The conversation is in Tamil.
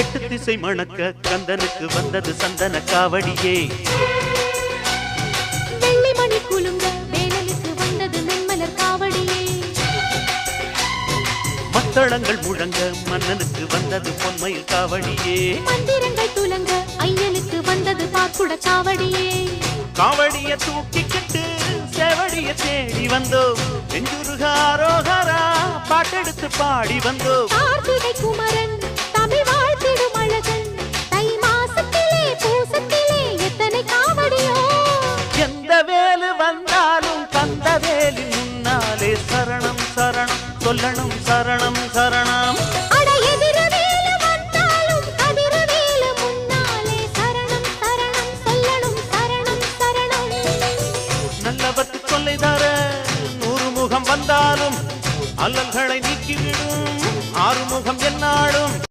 எட்டு திசை மணக்க கந்தனுக்கு வந்தது சந்தன காவடியே. வெள்ளி மணி குலுங்க வேலனுக்கு வந்தது மென்மலர் காவடியே. மத்தளங்கள் முழங்க மன்னனுக்கு வந்தது பொன்மயில் காவடியே. மந்திரங்கள் துலங்க ஐயனுக்கு வந்தது பாக்குட காவடியே. காவடிய தூக்கிக்கிட்டு சேவடிய தேடி வந்தோம். நெஞ்சுருகாரோகரா பாட்டெடுத்து பாடி வந்தோம். கார்த்திகை குமரன் தமிழ் வாழ்த்திடும் அழகன் தை மாசத்திலே பூசத்திலே எத்தனை காவடியோ. எந்த வேலு வந்தாலும் தந்த வேலின் முன்னாலே சரணம் சரணம் சொல்லணும் சரணம் சரணம்.